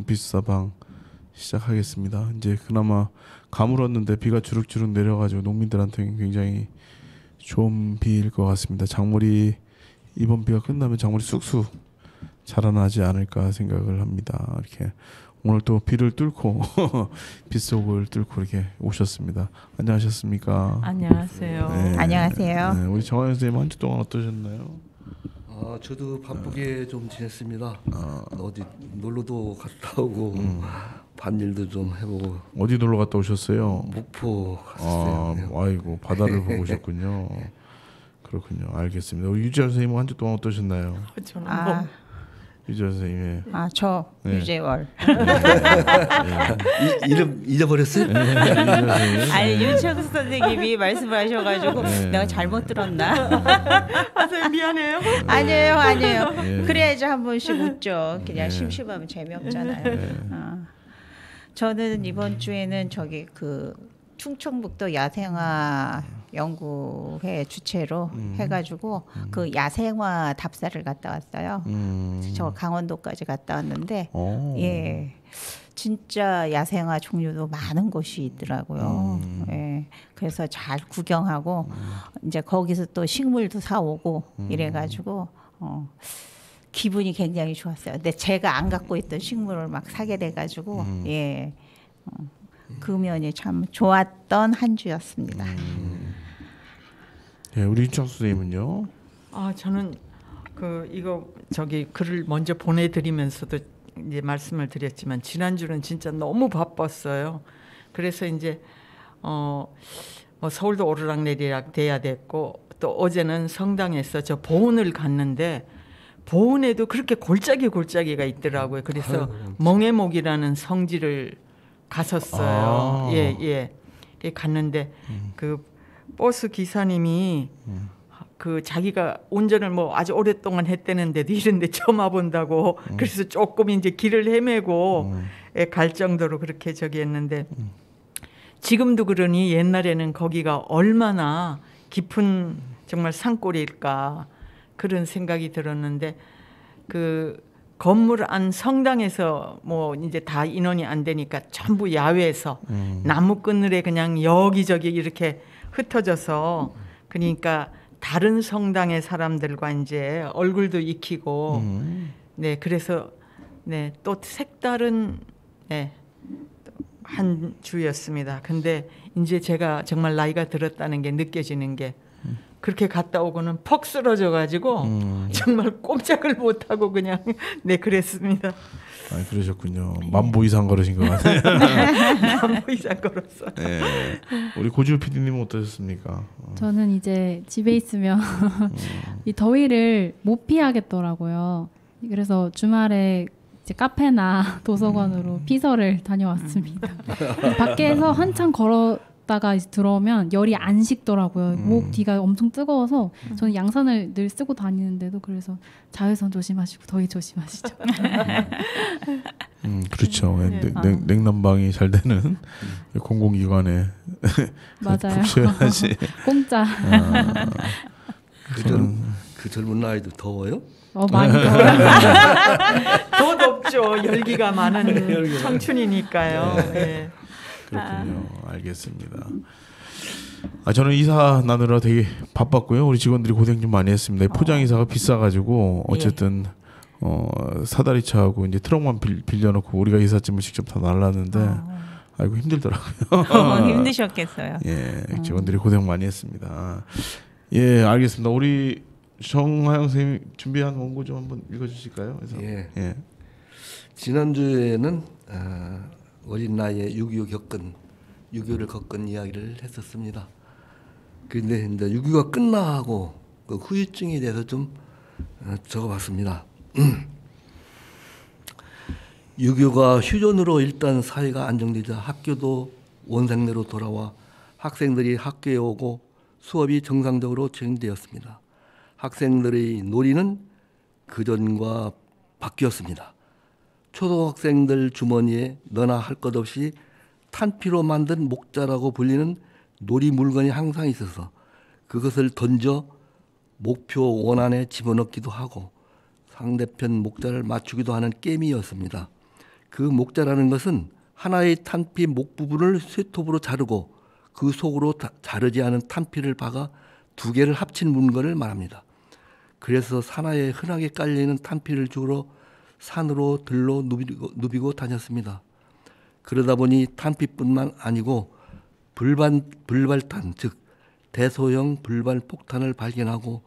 빗사방 시작하겠습니다. 이제 그나마 가물었는데 비가 주룩주룩 내려가지고 농민들한테는 굉장히 좋은 비일 것 같습니다. 작물이 이번 비가 끝나면 작물이 쑥쑥 자라나지 않을까 생각을 합니다. 이렇게 오늘 또 비를 뚫고 빗속을 뚫고 이렇게 오셨습니다. 안녕하셨습니까? 안녕하세요. 네. 안녕하세요. 네, 우리 정하영 선생님 한 주 동안 어떠셨나요? 저도 바쁘게 좀 지냈습니다. 어디 놀러도 갔다 오고 밭일도 좀 해보고. 어디 놀러 갔다 오셨어요? 목포 갔어요. 아이고 바다를 보고 오셨군요. 그렇군요. 알겠습니다. 우리 유지아 선생님은 한 주 동안 어떠셨나요? 저는 유지아 선생님. 저 유재월. 이름 잊어버렸어요? 아니 윤창수 선생님이 말씀하셔가지고 내가 잘못 들었나? 선생님 미안해요. 아니에요. 그래야지 한 번씩 웃죠. 그냥 심심하면 재미없잖아요. 저는 이번 주에는 저기 그 충청북도 야생화 연구회 주최로 해가지고 그 야생화 답사를 갔다 왔어요. 저 강원도까지 갔다 왔는데 예, 진짜 야생화 종류도 많은 곳이 있더라고요. 예, 그래서 잘 구경하고 이제 거기서 또 식물도 사오고 이래가지고 기분이 굉장히 좋았어요. 근데 제가 안 갖고 있던 식물을 막 사게 돼가지고 예. 그 면이 참 좋았던 한 주였습니다. 네, 우리 윤창수 선생님은요? 저는 이거 저기 글을 먼저 보내드리면서도 이제 말씀을 드렸지만 지난주는 진짜 너무 바빴어요. 그래서 이제 서울도 오르락내리락 돼야 됐고 또 어제는 성당에서 저 보훈을 갔는데 보훈에도 그렇게 골짜기가 있더라고요. 그래서 멍해목이라는 성지를 갔었어요. 예. 갔는데 그 버스 기사님이 그 자기가 운전을 뭐 아주 오랫동안 했다는데도 이런데 처음 와본다고 그래서 조금 이제 길을 헤매고 갈 정도로 그렇게 저기 했는데 지금도 그러니 옛날에는 거기가 얼마나 깊은 정말 산골일까 그런 생각이 들었는데 그 건물 안 성당에서 뭐 이제 다 인원이 안 되니까 전부 야외에서 나무 그늘에 그냥 여기저기 이렇게 흩어져서 그러니까 다른 성당의 사람들과 이제 얼굴도 익히고 네 그래서 네 또 색다른 네 한 주였습니다. 근데 이제 제가 정말 나이가 들었다는 게 느껴지는 게 그렇게 갔다 오고는 퍽 쓰러져 가지고 정말 꼼짝을 못 하고 그냥 네 그랬습니다. 그러셨군요. 만보 이상 걸으신 것 같아요. 만보 이상 걸었어. 네. 우리 고지우 PD님은 어떠셨습니까? 저는 이제 집에 있으면 이 더위를 못 피하겠더라고요. 그래서 주말에 이제 카페나 도서관으로 피서를 다녀왔습니다. 밖에서 한참 걸었다가 이제 들어오면 열이 안 식더라고요. 목 뒤가 엄청 뜨거워서 저는 양산을 늘 쓰고 다니는데도 그래서 자외선 조심하시고 더위 조심하시죠. 그렇죠. 냉난방이 잘 되는 공공기관에 맞아요. 푹 쉬어야지. 공짜. 그 젊은 나이도 더워요? 많이 더워요. 더 덥죠. 열기가 많은 청춘이니까요. 네. 그렇군요. 알겠습니다. 저는 이사 나누라 되게 바빴고요. 우리 직원들이 고생 좀 많이 했습니다. 포장 이사가 비싸가지고 어쨌든 사다리차하고 이제 트럭만 빌려놓고 우리가 이삿짐을 직접 다 날랐는데 아이고 힘들더라고요. 힘드셨겠어요. 예, 직원들이 고생 많이 했습니다. 예, 알겠습니다. 우리 정하영 선생님 준비한 원고 좀 한번 읽어주실까요? 그래서, 예. 지난주에는 어린 나이에 6.25를 겪은 이야기를 했었습니다. 그런데 이제 6.25가 끝나고 그 후유증에 대해서 좀 적어봤습니다. 6.25가 휴전으로 일단 사회가 안정되자 학교도 원생대로 돌아와 학생들이 학교에 오고 수업이 정상적으로 진행되었습니다. 학생들의 놀이는 그전과 바뀌었습니다. 초등학생들 주머니에 너나 할 것 없이 탄피로 만든 목자라고 불리는 놀이 물건이 항상 있어서 그것을 던져 목표 원안에 집어넣기도 하고 상대편 목자를 맞추기도 하는 게임이었습니다. 그 목자라는 것은 하나의 탄피 목 부분을 쇠톱으로 자르고 그 속으로 자르지 않은 탄피를 박아 두 개를 합친 문건을 말합니다. 그래서 산하에 흔하게 깔려있는 탄피를 주우러 산으로 들로 누비고 다녔습니다. 그러다 보니 탄피뿐만 아니고 불발탄, 즉 대소형 불발폭탄을 발견하고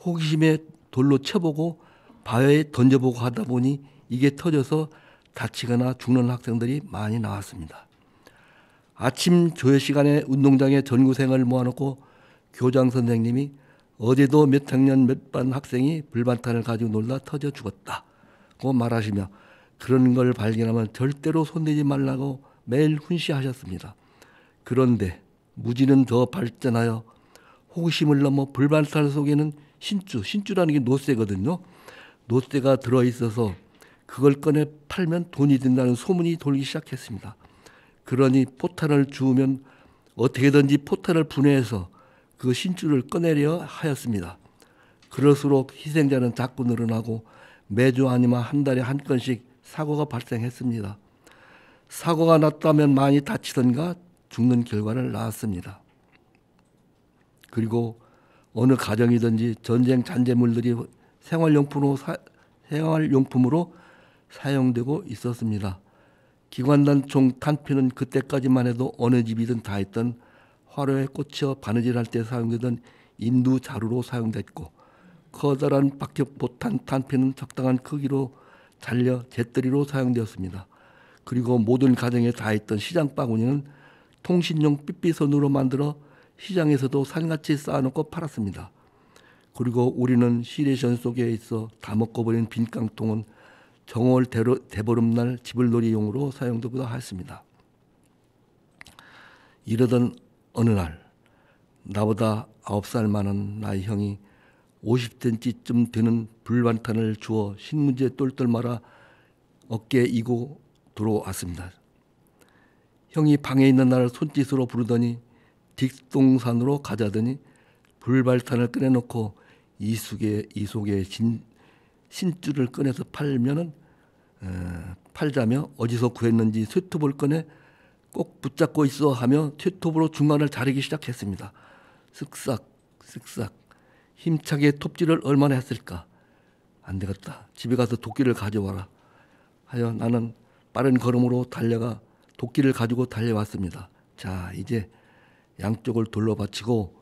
호기심에 돌로 쳐보고 바위에 던져보고 하다 보니 이게 터져서 다치거나 죽는 학생들이 많이 나왔습니다. 아침 조회 시간에 운동장에 전교생을 모아놓고 교장 선생님이 어제도 몇 학년 몇 반 학생이 불발탄을 가지고 놀다 터져 죽었다고 말하시며 그런 걸 발견하면 절대로 손대지 말라고 매일 훈시하셨습니다. 그런데 무지는 더 발전하여 호기심을 넘어 불발탄 속에는 신주라는 게 노쇠거든요. 노쇠가 들어있어서 그걸 꺼내 팔면 돈이 된다는 소문이 돌기 시작했습니다. 그러니 포탄을 주우면 어떻게든지 포탄을 분해해서 그 신주를 꺼내려 하였습니다. 그럴수록 희생자는 자꾸 늘어나고 매주 아니면 한 달에 한 건씩 사고가 발생했습니다. 사고가 났다면 많이 다치던가 죽는 결과를 낳았습니다. 그리고 어느 가정이든지 전쟁 잔재물들이 생활용품으로 사용되고 있었습니다. 기관단총 탄피는 그때까지만 해도 어느 집이든 다 있던 화로에 꽂혀 바느질할 때 사용되던 인두 자루로 사용됐고 커다란 박격포탄 탄피는 적당한 크기로 잘려 재떨이로 사용되었습니다. 그리고 모든 가정에 다 있던 시장 바구니는 통신용 삐삐선으로 만들어 시장에서도 산같이 쌓아놓고 팔았습니다. 그리고 우리는 시레션 속에 있어 다 먹어버린 빈 깡통은 정월 대보름날 집을놀이용으로 사용되기도 했습니다. 이러던 어느 날 나보다 9살 많은 나의 형이 50cm쯤 되는 불발탄을 주워 신문지에 똘똘 말아 어깨에 이고 들어왔습니다. 형이 방에 있는 나를 손짓으로 부르더니 뒷동산으로 가자더니 불발탄을 꺼내놓고 이 속에 신줄을 꺼내서 팔자며 어디서 구했는지 쇠톱을 꺼내 꼭 붙잡고 있어 하며 쇠톱으로 중간을 자르기 시작했습니다. 쓱싹 힘차게 톱질을 얼마나 했을까. 안 되겠다. 집에 가서 도끼를 가져와라 하여 나는 빠른 걸음으로 달려가 도끼를 가지고 달려왔습니다. 자, 이제 양쪽을 돌로 받치고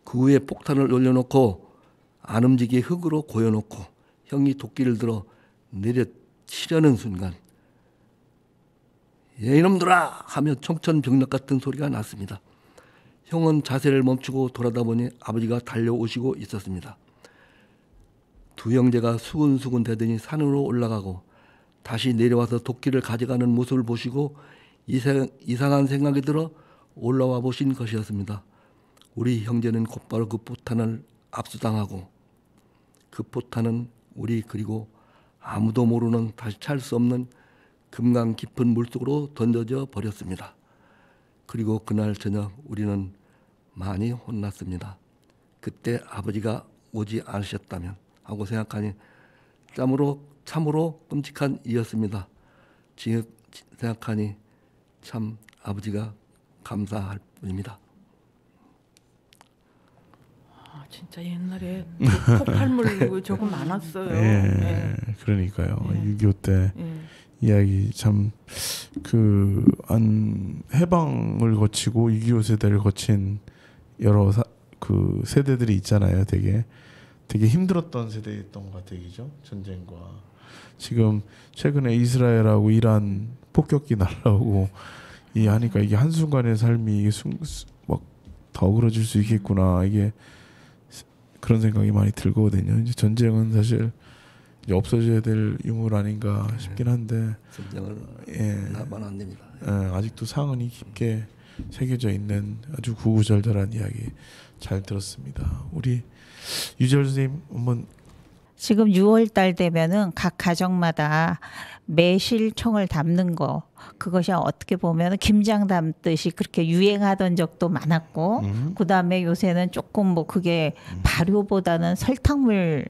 그 위에 폭탄을 올려놓고 안 움직이게 흙으로 고여놓고 형이 도끼를 들어 내려치려는 순간 예, 이놈들아 하며 청천벽력 같은 소리가 났습니다. 형은 자세를 멈추고 돌아다보니 아버지가 달려오시고 있었습니다. 두 형제가 수근수근 대더니 산으로 올라가고 다시 내려와서 도끼를 가져가는 모습을 보시고 이상한 생각이 들어 올라와 보신 것이었습니다. 우리 형제는 곧바로 그 포탄을 압수당하고 그 포탄은 우리 그리고 아무도 모르는 다시 찰 수 없는 금강 깊은 물속으로 던져져 버렸습니다. 그리고 그날 저녁 우리는 많이 혼났습니다. 그때 아버지가 오지 않으셨다면 하고 생각하니 참으로 끔찍한 일이었습니다. 지금 생각하니 참 아버지가 감사할 뿐입니다. 진짜 옛날에 폭발물 조금 많았어요. 예, 그러니까요. 6.25 때 이야기 참 해방을 거치고 6.25 세대를 거친 여러 그 세대들이 있잖아요. 되게 힘들었던 세대였던 것 같아요. 그죠? 전쟁과 지금 최근에 이스라엘하고 이란 폭격기 날라오고 하니까 이게 한순간의 삶이 막 더 어그러질 수 있겠구나. 이게 그런 생각이 많이 들거든요. 이제 전쟁은 사실 이제 없어져야 될 유물 아닌가 싶긴 한데 전쟁을 나만 안 됩니다. 아직도 상흔이 깊게 새겨져 있는 아주 구구절절한 이야기 잘 들었습니다. 우리 유지열 선생님 한번. 지금 6월 달 되면은 각 가정마다 매실청을 담는 거, 그것이 어떻게 보면 김장 담듯이 그렇게 유행하던 적도 많았고, 그다음에 요새는 조금 뭐 그게 발효보다는 설탕물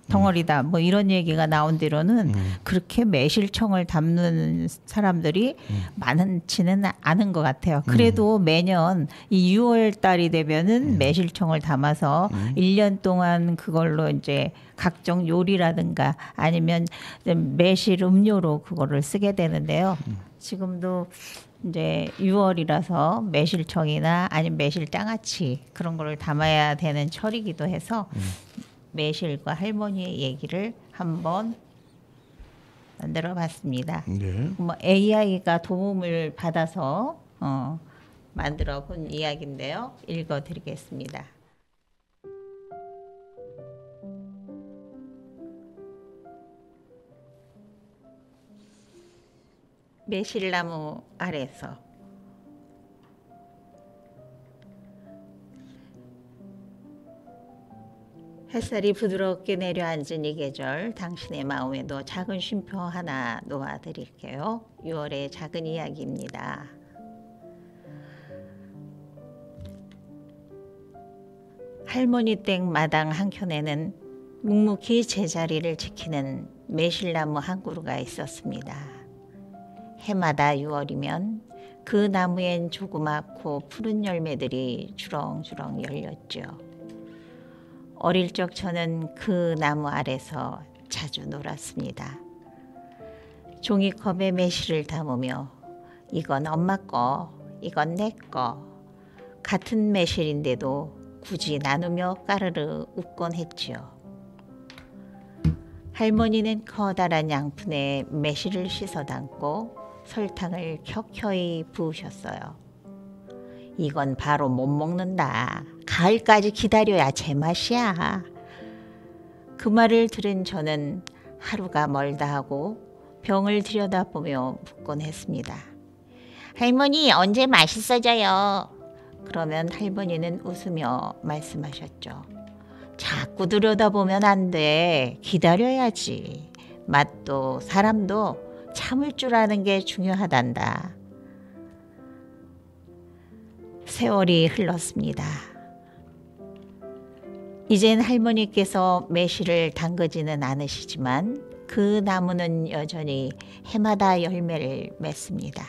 덩어리다 뭐 이런 얘기가 나온 뒤로는 그렇게 매실청을 담는 사람들이 많지는 않은 것 같아요. 그래도 매년 이 6월 달이 되면은 매실청을 담아서 1년 동안 그걸로 이제 각종 요리라든가 아니면 매실 음료로 그거를 쓰게 되는데요. 지금도 이제 6월이라서 매실청이나 아니면 매실 장아찌 그런 거를 담아야 되는 철이기도 해서 매실과 할머니의 얘기를 한번 만들어 봤습니다. 네. 뭐 AI가 도움을 받아서 만들어 본 이야기인데요. 읽어 드리겠습니다. 매실나무 아래서 햇살이 부드럽게 내려앉은 이 계절, 당신의 마음에도 작은 쉼표 하나 놓아드릴게요. 6월의 작은 이야기입니다. 할머니 댁 마당 한켠에는 묵묵히 제자리를 지키는 매실나무 한 그루가 있었습니다. 해마다 6월이면 그 나무엔 조그맣고 푸른 열매들이 주렁주렁 열렸죠. 어릴 적 저는 그 나무 아래서 자주 놀았습니다. 종이컵에 매실을 담으며 이건 엄마 거, 이건 내 거. 같은 매실인데도 굳이 나누며 까르르 웃곤 했지요. 할머니는 커다란 양푼에 매실을 씻어 담고 설탕을 켜켜이 부으셨어요. 이건 바로 못 먹는다. 가을까지 기다려야 제맛이야. 그 말을 들은 저는 하루가 멀다 하고 병을 들여다보며 묻곤 했습니다. 할머니 언제 맛있어져요? 그러면 할머니는 웃으며 말씀하셨죠. 자꾸 들여다보면 안 돼. 기다려야지. 맛도 사람도 참을 줄 아는 게 중요하단다. 세월이 흘렀습니다. 이젠 할머니께서 매실을 담그지는 않으시지만 그 나무는 여전히 해마다 열매를 맺습니다.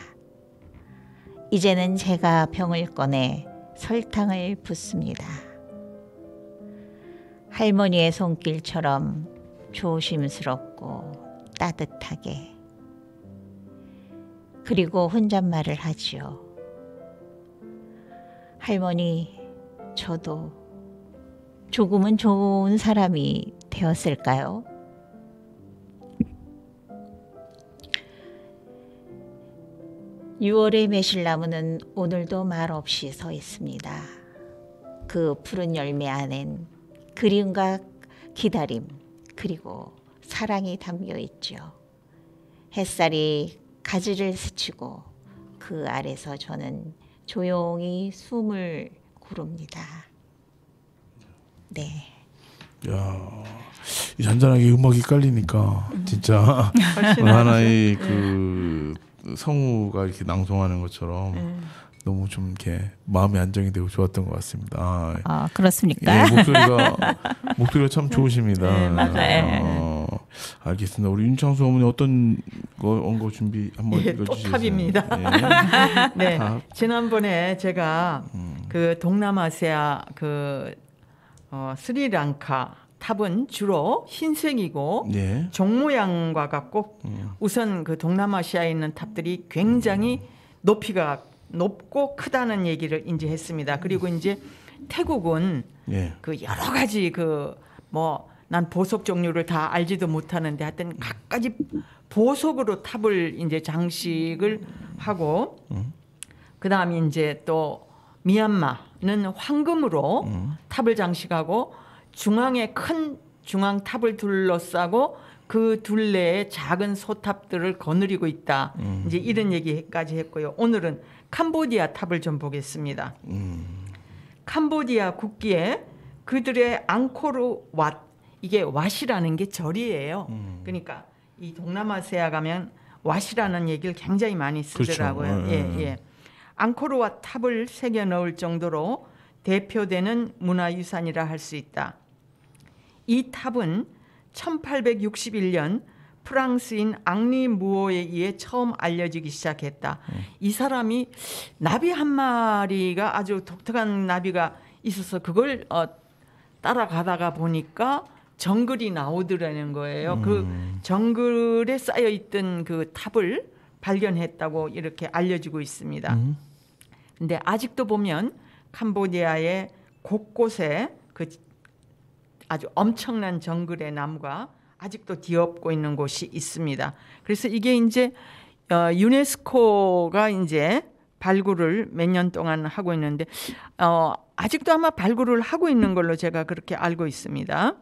이제는 제가 병을 꺼내 설탕을 붓습니다. 할머니의 손길처럼 조심스럽고 따뜻하게. 그리고 혼잣말을 하지요. 할머니, 저도 조금은 좋은 사람이 되었을까요? (6월의) 매실나무는 오늘도 말없이 서 있습니다. 그 푸른 열매 안엔 그리움과 기다림 그리고 사랑이 담겨 있죠. 햇살이 가지를 스치고 그 아래서 저는 조용히 숨을 고릅니다. 네. 야, 이 잔잔하게 음악이 깔리니까 진짜 하나의 그 성우가 이렇게 낭송하는 것처럼 너무 좀 이렇게 마음이 안정이 되고 좋았던 것 같습니다. 아, 그렇습니까? 예, 목소리가 참 좋으십니다. 네, 맞아요. 알겠습니다. 우리 윤창수 어머니 어떤 거 준비 한번 예, 또 읽어주시겠어요? 탑입니다. 예. 네, 탑. 지난번에 제가 그 동남아시아 그 스리랑카 탑은 주로 흰색이고 예. 종 모양과 같고 우선 그 동남아시아에 있는 탑들이 굉장히 높이가 높고 크다는 얘기를 이제 했습니다. 그리고 이제 태국은 예. 그 여러 가지 그 뭐 난 보석 종류를 다 알지도 못하는데 하여튼 각가지 보석으로 탑을 이제 장식을 하고 그다음에 이제 또 미얀마는 황금으로 탑을 장식하고 중앙에 큰 중앙 탑을 둘러싸고 그 둘레에 작은 소탑들을 거느리고 있다. 이제 이런 얘기까지 했고요. 오늘은 캄보디아 탑을 좀 보겠습니다. 캄보디아 국기에 그들의 앙코르왓, 이게 왓이라는 게 절이에요. 그러니까 이 동남아시아 가면 왓이라는 얘기를 굉장히 많이 쓰더라고요. 그렇죠. 예. 앙코르왓 탑을 새겨 넣을 정도로 대표되는 문화유산이라 할 수 있다. 이 탑은 1861년 프랑스인 앙리 무어에 의해 처음 알려지기 시작했다. 이 사람이 나비 한 마리가 아주 독특한 나비가 있어서 그걸 따라가다가 보니까 정글이 나오더라는 거예요. 그 정글에 쌓여 있던 그 탑을 발견했다고 이렇게 알려지고 있습니다. 근데 아직도 보면 캄보디아의 곳곳에 그 아주 엄청난 정글의 나무가 아직도 뒤엎고 있는 곳이 있습니다. 그래서 이게 이제 유네스코가 이제 발굴을 몇 년 동안 하고 있는데 아직도 아마 발굴을 하고 있는 걸로 제가 그렇게 알고 있습니다.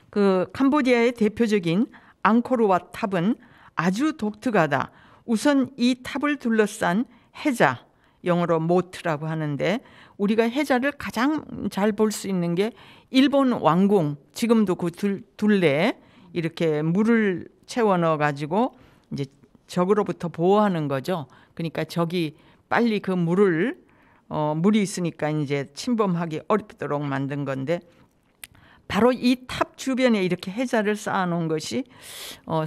그 캄보디아의 대표적인 앙코르왓 탑은 아주 독특하다. 우선 이 탑을 둘러싼 해자, 영어로 모트라고 하는데 우리가 해자를 가장 잘 볼 수 있는 게 일본 왕궁, 지금도 그 둘레에 이렇게 물을 채워 넣어 가지고 이제 적으로부터 보호하는 거죠. 그러니까 적이 빨리 그 물이 있으니까 이제 침범하기 어렵도록 만든 건데 바로 이 탑 주변에 이렇게 해자를 쌓아놓은 것이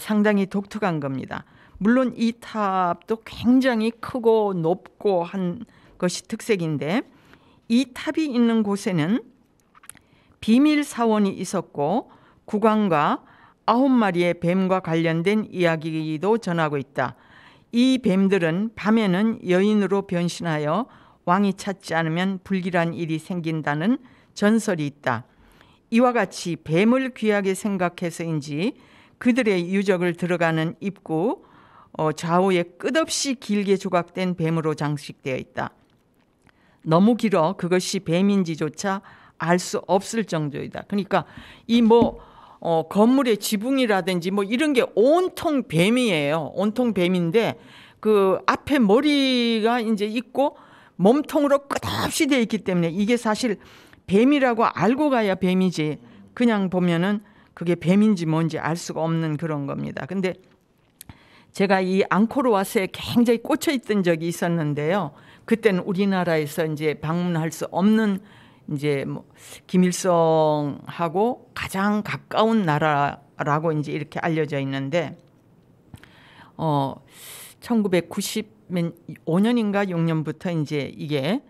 상당히 독특한 겁니다. 물론 이 탑도 굉장히 크고 높고 한 것이 특색인데 이 탑이 있는 곳에는 비밀 사원이 있었고 국왕과 9마리의 뱀과 관련된 이야기도 전하고 있다. 이 뱀들은 밤에는 여인으로 변신하여 왕이 찾지 않으면 불길한 일이 생긴다는 전설이 있다. 이와 같이 뱀을 귀하게 생각해서인지 그들의 유적을 들어가는 입구 좌우에 끝없이 길게 조각된 뱀으로 장식되어 있다. 너무 길어 그것이 뱀인지조차 알 수 없을 정도이다. 그러니까 이 건물의 지붕이라든지 이런 게 온통 뱀이에요. 온통 뱀인데 그 앞에 머리가 이제 있고 몸통으로 끝없이 되어 있기 때문에 이게 사실 뱀이라고 알고 가야 뱀이지 그냥 보면은 그게 뱀인지 뭔지 알 수가 없는 그런 겁니다. 근데 제가 이 앙코르왓에 굉장히 꽂혀 있던 적이 있었는데요. 그때는 우리나라에서 이제 방문할 수 없는 이제 김일성하고 가장 가까운 나라라고 이제 이렇게 알려져 있는데 1995년인가 6년부터 이제 이게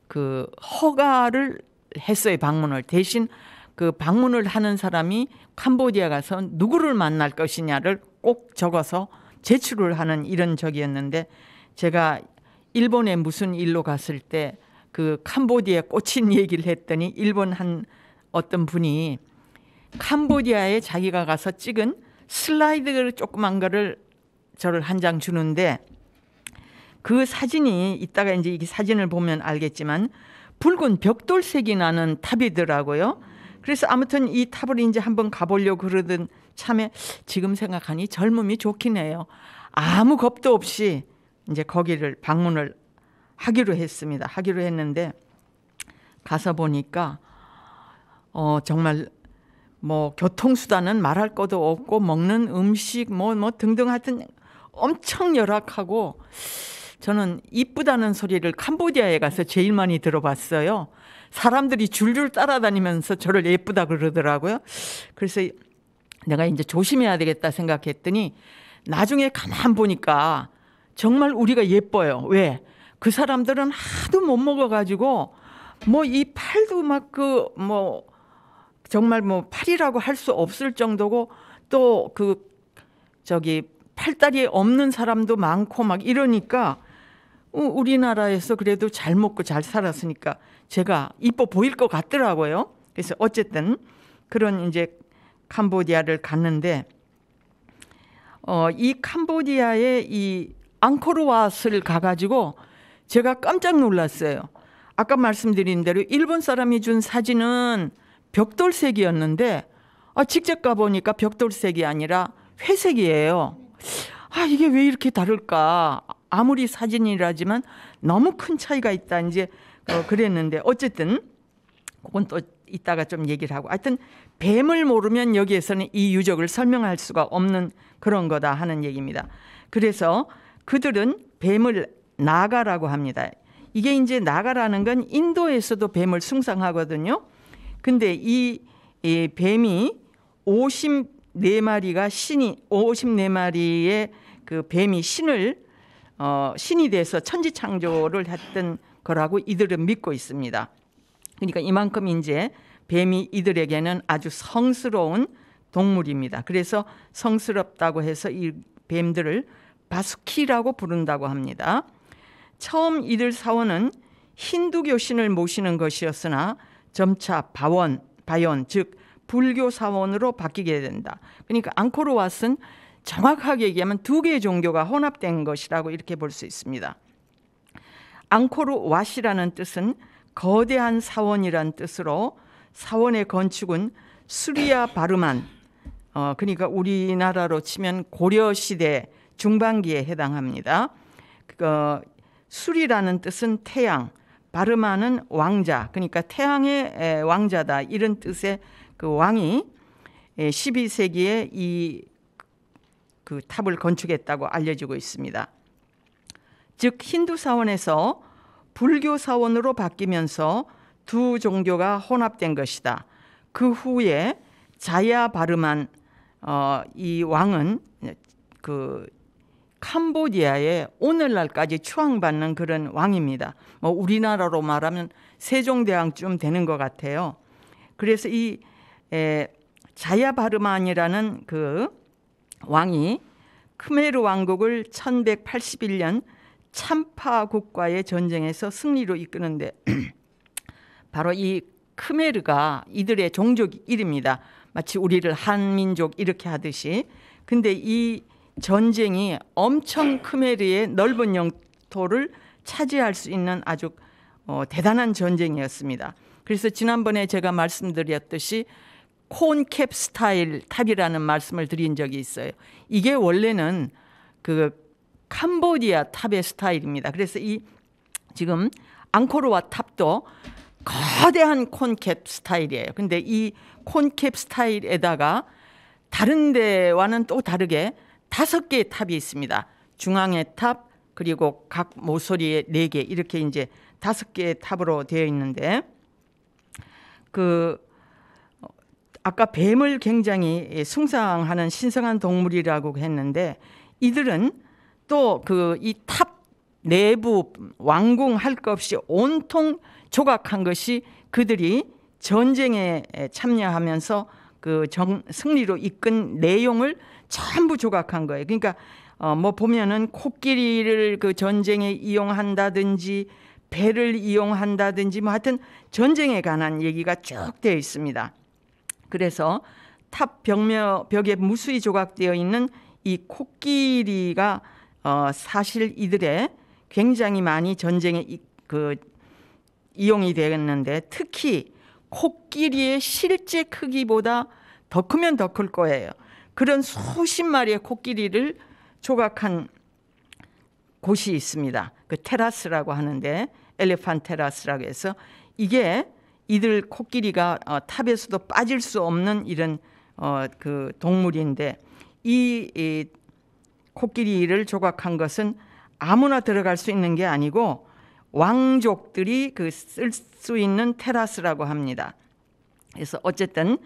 그 허가를 했어요. 방문을 대신 그 방문을 하는 사람이 캄보디아 가서 누구를 만날 것이냐를 꼭 적어서 제출을 하는 이런 적이었는데 제가 일본에 무슨 일로 갔을 때 그 캄보디아에 꽂힌 얘기를 했더니 일본 한 어떤 분이 캄보디아에 자기가 가서 찍은 슬라이드 조그만 거를 저를 한 장 주는데 그 사진이 이따가 이제 이 사진을 보면 알겠지만 붉은 벽돌색이 나는 탑이더라고요. 그래서 아무튼 이 탑을 이제 한번 가보려고 그러던 참에 지금 생각하니 젊음이 좋긴 해요. 아무 겁도 없이 이제 거기를 방문을 하기로 했습니다. 하기로 했는데 가서 보니까 정말 교통수단은 말할 것도 없고 먹는 음식 등등 하여튼 엄청 열악하고 저는 이쁘다는 소리를 캄보디아에 가서 제일 많이 들어봤어요. 사람들이 줄줄 따라다니면서 저를 예쁘다 그러더라고요. 그래서 내가 이제 조심해야 되겠다 생각했더니 나중에 가만 보니까 정말 우리가 예뻐요. 왜? 그 사람들은 하도 못 먹어가지고 이 팔도 정말 팔이라고 할 수 없을 정도고 또 팔다리 없는 사람도 많고 이러니까 우리나라에서 그래도 잘 먹고 잘 살았으니까 제가 이뻐 보일 것 같더라고요. 그래서 어쨌든 그런 이제 캄보디아를 갔는데 이 캄보디아의 이 앙코르왓을 가가지고 제가 깜짝 놀랐어요. 아까 말씀드린 대로 일본 사람이 준 사진은 벽돌색이었는데 직접 가보니까 벽돌색이 아니라 회색이에요. 이게 왜 이렇게 다를까? 아무리 사진이라지만 너무 큰 차이가 있다. 이제 그랬는데 어쨌든 그건 또 이따가 좀 얘기를 하고 하여튼 뱀을 모르면 여기에서는 이 유적을 설명할 수가 없는 그런 거다 하는 얘기입니다. 그래서 그들은 뱀을 나가라고 합니다. 이게 이제 나가라는 건 인도에서도 뱀을 숭상하거든요. 근데 이 뱀이 54마리가 신이 54마리의 그 뱀이 신이 돼서 천지창조를 했던 거라고 이들은 믿고 있습니다. 그러니까 이만큼 이제 뱀이 이들에게는 아주 성스러운 동물입니다. 그래서 성스럽다고 해서 이 뱀들을 바수키라고 부른다고 합니다. 처음 이들 사원은 힌두교 신을 모시는 것이었으나 점차 바연, 즉 불교 사원으로 바뀌게 된다. 그러니까 앙코르왓은 정확하게 얘기하면 두 개의 종교가 혼합된 것이라고 이렇게 볼 수 있습니다. 앙코르왓이라는 뜻은 거대한 사원이란 뜻으로 사원의 건축은 수리아 바르만, 그러니까 우리나라로 치면 고려시대 중반기에 해당합니다. 수리라는 뜻은 태양, 바르만은 왕자, 그러니까 태양의 왕자다, 이런 뜻의 그 왕이 12세기에 이 그 탑을 건축했다고 알려지고 있습니다. 즉 힌두 사원에서 불교 사원으로 바뀌면서 두 종교가 혼합된 것이다. 그 후에 자야 바르만 이 왕은 그 캄보디아에 오늘날까지 추앙받는 그런 왕입니다. 뭐 우리나라로 말하면 세종대왕쯤 되는 것 같아요. 그래서 이 자야 바르만이라는 그 왕이 크메르 왕국을 1181년 참파국과의 전쟁에서 승리로 이끄는데 바로 이 크메르가 이들의 종족 이름입니다. 마치 우리를 한민족 이렇게 하듯이. 근데 이 전쟁이 엄청 크메르의 넓은 영토를 차지할 수 있는 아주 대단한 전쟁이었습니다. 그래서 지난번에 제가 말씀드렸듯이 콘캡 스타일 탑이라는 말씀을 드린 적이 있어요. 이게 원래는 그 캄보디아 탑의 스타일입니다. 그래서 이 지금 앙코르왓 탑도 거대한 콘캡 스타일이에요. 근데 이 콘캡 스타일에다가 다른 데와는 또 다르게 5개의 탑이 있습니다. 중앙의 탑, 그리고 각 모서리에 4개, 이렇게 이제 5개의 탑으로 되어 있는데, 그 아까 뱀을 굉장히 숭상하는 신성한 동물이라고 했는데, 이들은 또 그 이 탑 내부 왕궁 할 것 없이 온통 조각한 것이 그들이 전쟁에 참여하면서 그 승리로 이끈 내용을 전부 조각한 거예요. 그러니까 뭐 보면은 코끼리를 그 전쟁에 이용한다든지 배를 이용한다든지 뭐 하여튼 전쟁에 관한 얘기가 쭉 되어 있습니다. 그래서 탑 벽에 무수히 조각되어 있는 이 코끼리가 사실 이들의 굉장히 많이 전쟁에 이용이 되었는데, 특히 코끼리의 실제 크기보다 더 크면 더 클 거예요. 그런 수십 마리의 코끼리를 조각한 곳이 있습니다. 그 테라스라고 하는데, 엘레판 테라스라고 해서, 이게 이들 코끼리가 탑에서도 빠질 수 없는 이런 그 동물인데, 이 코끼리를 조각한 것은 아무나 들어갈 수 있는 게 아니고 왕족들이 그 쓸 수 있는 테라스라고 합니다. 그래서 어쨌든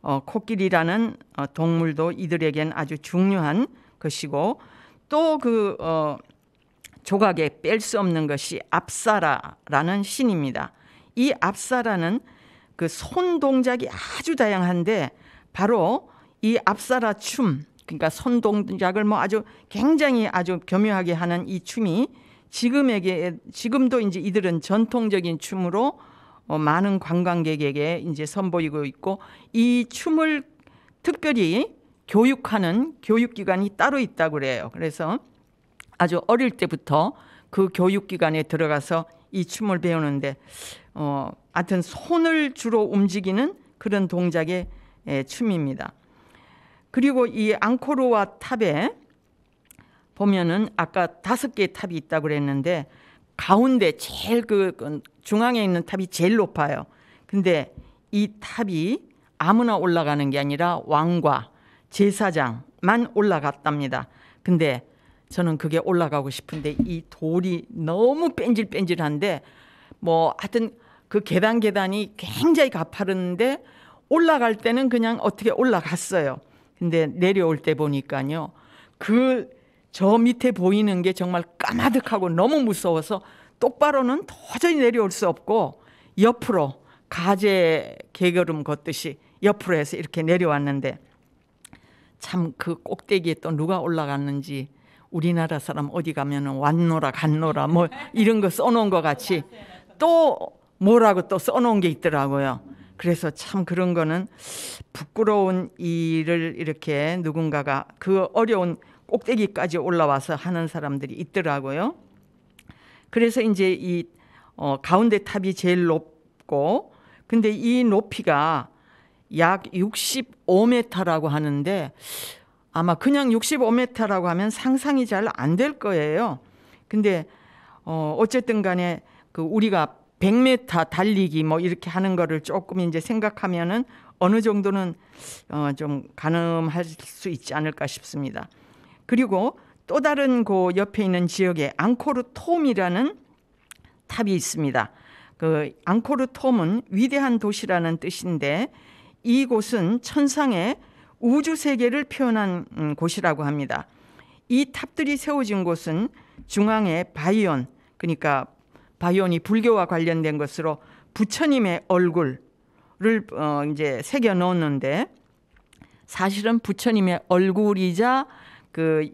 코끼리라는 동물도 이들에겐 아주 중요한 것이고, 또 그 조각에 뺄 수 없는 것이 압사라라는 신입니다. 이 압사라는 그 손 동작이 아주 다양한데, 바로 이 압사라 춤, 그러니까 손 동작을 뭐 아주 굉장히 아주 교묘하게 하는 이 춤이 지금도 이제 이들은 전통적인 춤으로 많은 관광객에게 이제 선보이고 있고, 이 춤을 특별히 교육하는 교육기관이 따로 있다고 그래요. 그래서 아주 어릴 때부터 그 교육기관에 들어가서 이 춤을 배우는데, 하여튼 손을 주로 움직이는 그런 동작의 춤입니다. 그리고 이 앙코르왓 탑에 보면은 아까 5개의 탑이 있다고 그랬는데, 가운데 제일 그 중앙에 있는 탑이 제일 높아요. 근데 이 탑이 아무나 올라가는 게 아니라 왕과 제사장만 올라갔답니다. 근데 저는 그게 올라가고 싶은데 이 돌이 너무 뺀질뺀질한데, 뭐 하여튼 그 계단이 굉장히 가파른데 올라갈 때는 그냥 어떻게 올라갔어요. 근데 내려올 때 보니까요. 저 밑에 보이는 게 정말 까마득하고 너무 무서워서 똑바로는 도저히 내려올 수 없고 옆으로 가재 개걸음 걷듯이 옆으로 해서 이렇게 내려왔는데 참 그 꼭대기에 또 누가 올라갔는지 우리나라 사람 어디 가면은 왔노라 갔노라 뭐 이런 거 써놓은 것 같이 또 뭐라고 또 써놓은 게 있더라고요. 그래서 참 그런 거는 부끄러운 일을 이렇게 누군가가 그 어려운 꼭대기까지 올라와서 하는 사람들이 있더라고요. 그래서 이제 이 가운데 탑이 제일 높고 근데 이 높이가 약 65m라고 하는데 아마 그냥 65m라고 하면 상상이 잘 안 될 거예요. 근데 어쨌든 간에 그 우리가 100m 달리기 뭐 이렇게 하는 거를 조금 이제 생각하면은 어느 정도는 좀 가늠할 수 있지 않을까 싶습니다. 그리고 또 다른 그 옆에 있는 지역에 앙코르톰이라는 탑이 있습니다. 그 앙코르톰은 위대한 도시라는 뜻인데 이곳은 천상의 우주 세계를 표현한 곳이라고 합니다. 이 탑들이 세워진 곳은 중앙에 바이온, 그러니까 바이온이 불교와 관련된 것으로 부처님의 얼굴을 이제 새겨 넣었는데 사실은 부처님의 얼굴이자 그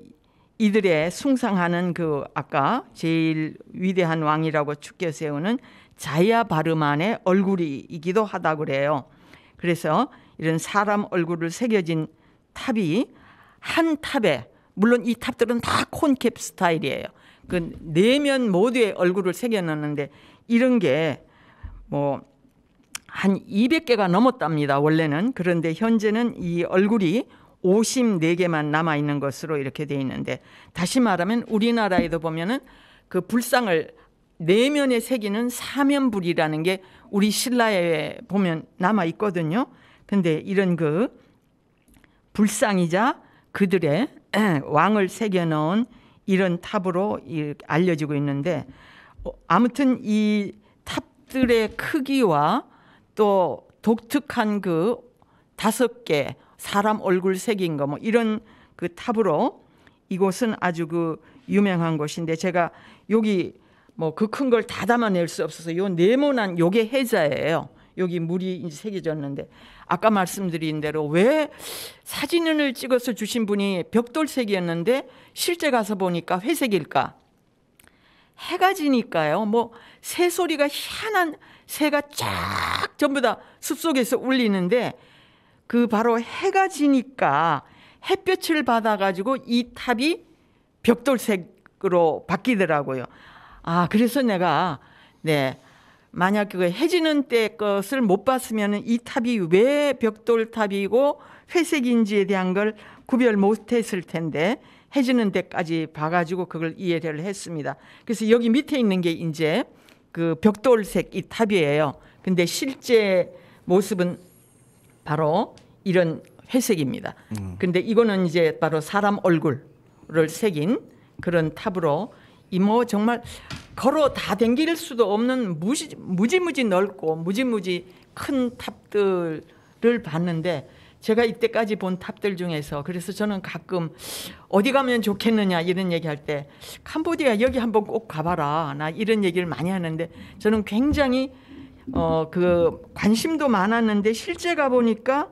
이들의 숭상하는 그 아까 제일 위대한 왕이라고 축켜 세우는 자야바르만의 얼굴이기도 하다 그래요. 그래서 이런 사람 얼굴을 새겨진 탑이 한 탑에 물론 이 탑들은 다 콘캡 스타일이에요. 그 내면 모두의 얼굴을 새겨놨는데 이런 게 뭐 한 200개가 넘었답니다. 원래는. 그런데 현재는 이 얼굴이 54개만 남아 있는 것으로 이렇게 돼 있는데 다시 말하면 우리나라에도 보면은 그 불상을 내면에 새기는 사면불이라는 게 우리 신라에 보면 남아 있거든요. 근데 이런 그 불상이자 그들의 왕을 새겨 넣은 이런 탑으로 알려지고 있는데 아무튼 이 탑들의 크기와 또 독특한 그 5개 사람 얼굴 새긴 거 뭐 이런 그 탑으로 이곳은 아주 그 유명한 곳인데 제가 여기 뭐 그 큰 걸 다 담아낼 수 없어서 요 네모난 요게 해자예요. 여기 물이 이제 새겨졌는데 아까 말씀드린 대로 왜 사진을 찍어서 주신 분이 벽돌색이었는데 실제 가서 보니까 회색일까? 해가 지니까요. 뭐 새소리가 희한한 새가 쫙 전부 다 숲속에서 울리는데 그 바로 해가 지니까 햇볕을 받아가지고 이 탑이 벽돌색으로 바뀌더라고요. 아 그래서 내가 만약 그 해지는 때 것을 못 봤으면 이 탑이 왜 벽돌탑이고 회색인지에 대한 걸 구별 못했을 텐데 해지는 때까지 봐가지고 그걸 이해를 했습니다. 그래서 여기 밑에 있는 게 이제 그 벽돌색 이 탑이에요. 근데 실제 모습은 바로 이런 회색입니다. 근데 이거는 이제 바로 사람 얼굴을 새긴 그런 탑으로 이 뭐 정말 걸어 다 댕길 수도 없는 무지무지 넓고 무지무지 큰 탑들을 봤는데 제가 이때까지 본 탑들 중에서 그래서 저는 가끔 어디 가면 좋겠느냐 이런 얘기할 때 캄보디아 여기 한번 꼭 가봐라 나 이런 얘기를 많이 하는데 저는 굉장히 그 관심도 많았는데 실제 가보니까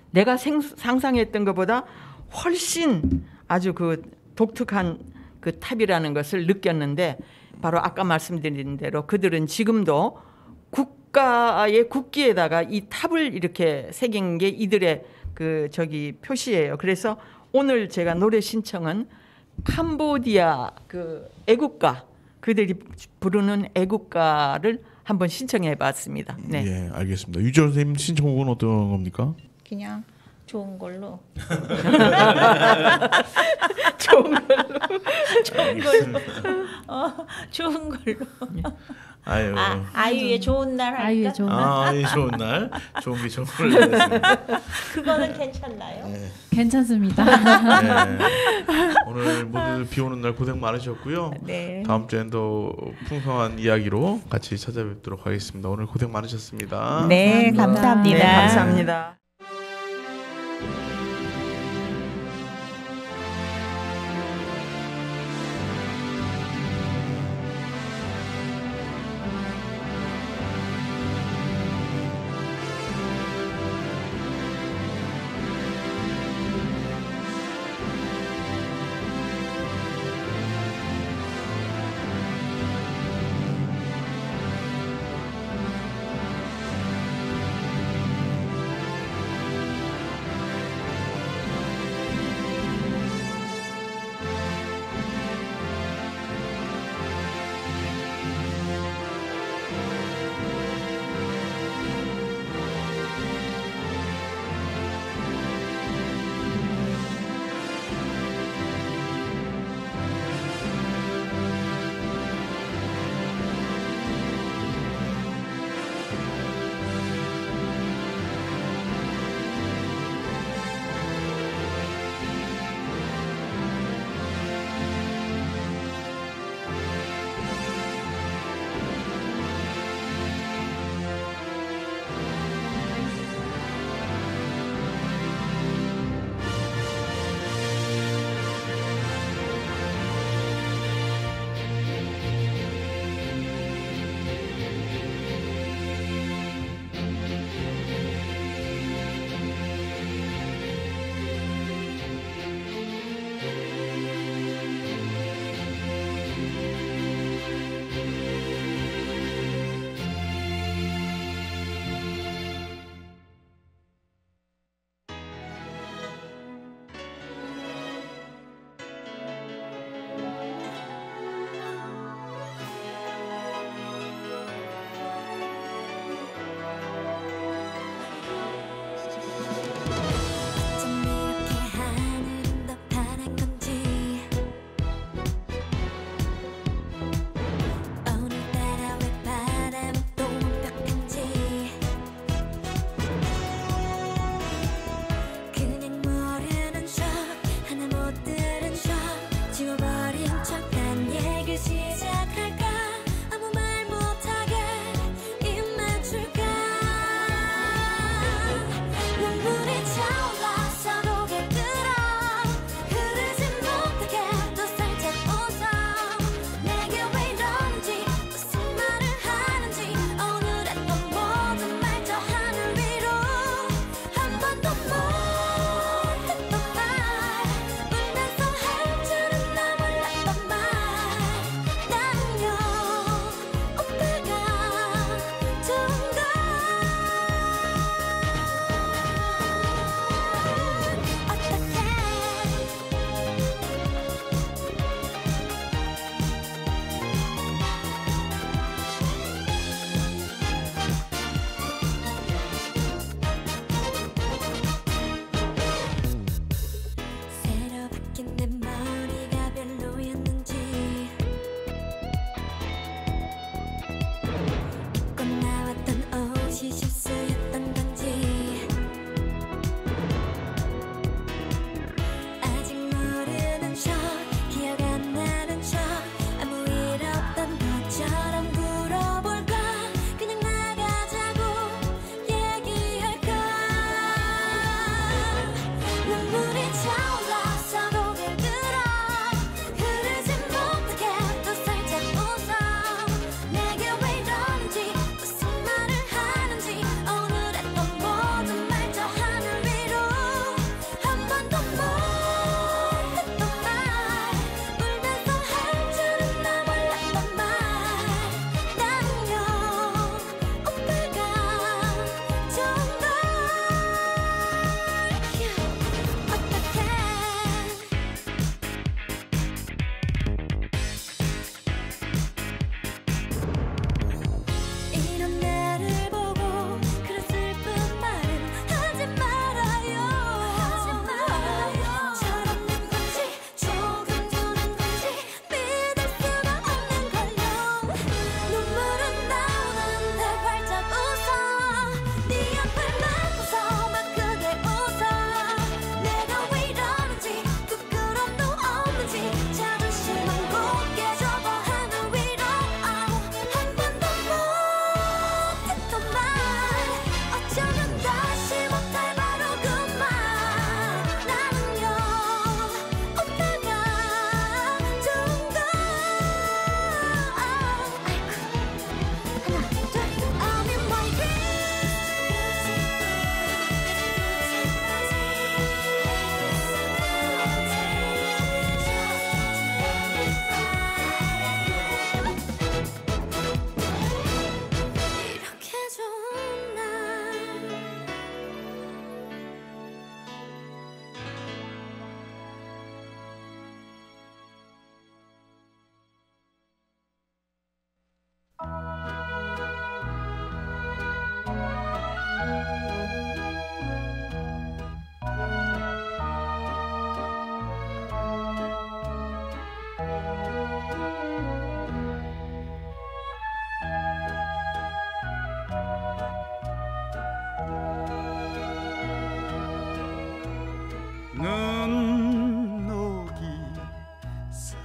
내가 상상했던 것보다 훨씬 아주 그 독특한 그 탑이라는 것을 느꼈는데 바로 아까 말씀드린 대로 그들은 지금도 국가의 국기에다가 이 탑을 이렇게 새긴 게 이들의 그 저기 표시예요. 그래서 오늘 제가 노래 신청은 캄보디아 그 애국가 그들이 부르는 애국가를 한번 신청해 봤습니다. 네. 예, 알겠습니다. 유지원 선생님 신청곡은 어떤 겁니까? 그냥 좋은 걸로. 좋은 걸로. 좋은 걸로. 좋은 걸로. 아유. 아이유의 좋은 날 할까? 아이유의 좋은 날. 이 좋은 날, 좋은 게 좋은 걸 했습니다. 그거는 괜찮나요? 네. 괜찮습니다. 네. 오늘 모두 비 오는 날 고생 많으셨고요. 네. 다음 주엔 더 풍성한 이야기로 같이 찾아뵙도록 하겠습니다. 오늘 고생 많으셨습니다. 네, 감사합니다. 네, 감사합니다.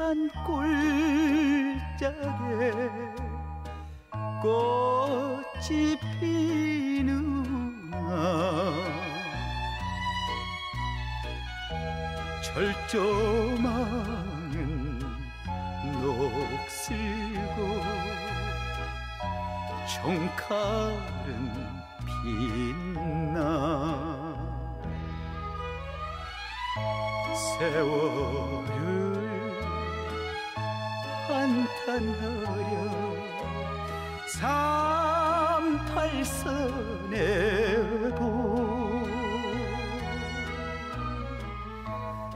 산골짜기에 꽃이 피누나 절조망은 녹슬고 총칼은 빛나 세월을 한탄하려 38선의 보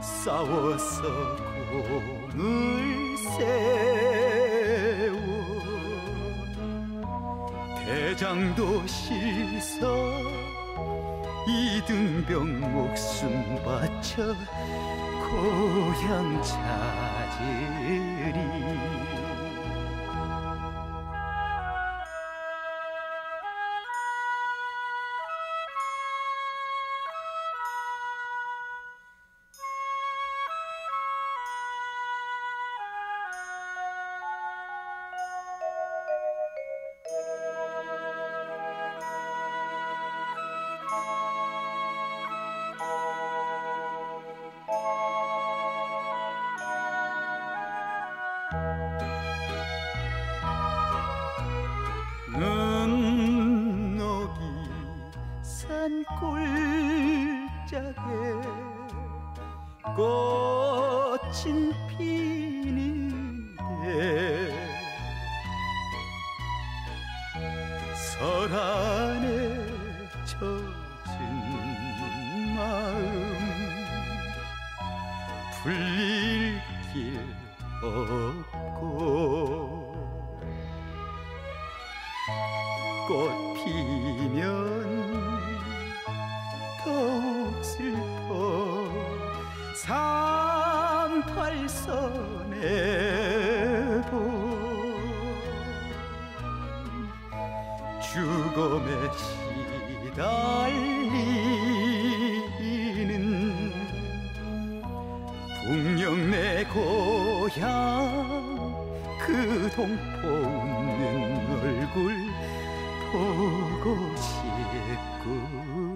싸워서 공을 세워 대장도 실서 이등병 목숨 바쳐 고향 찾으리 눈녹이 산골짜기에 꽃은 피는데 설안에 젖은 마음 풀릴 길 없고 꽃 피면 더욱 슬퍼 38선의 봄 죽음에 시달리는 북녘 내 고향 그 동포 웃는 얼굴 보고 싶구나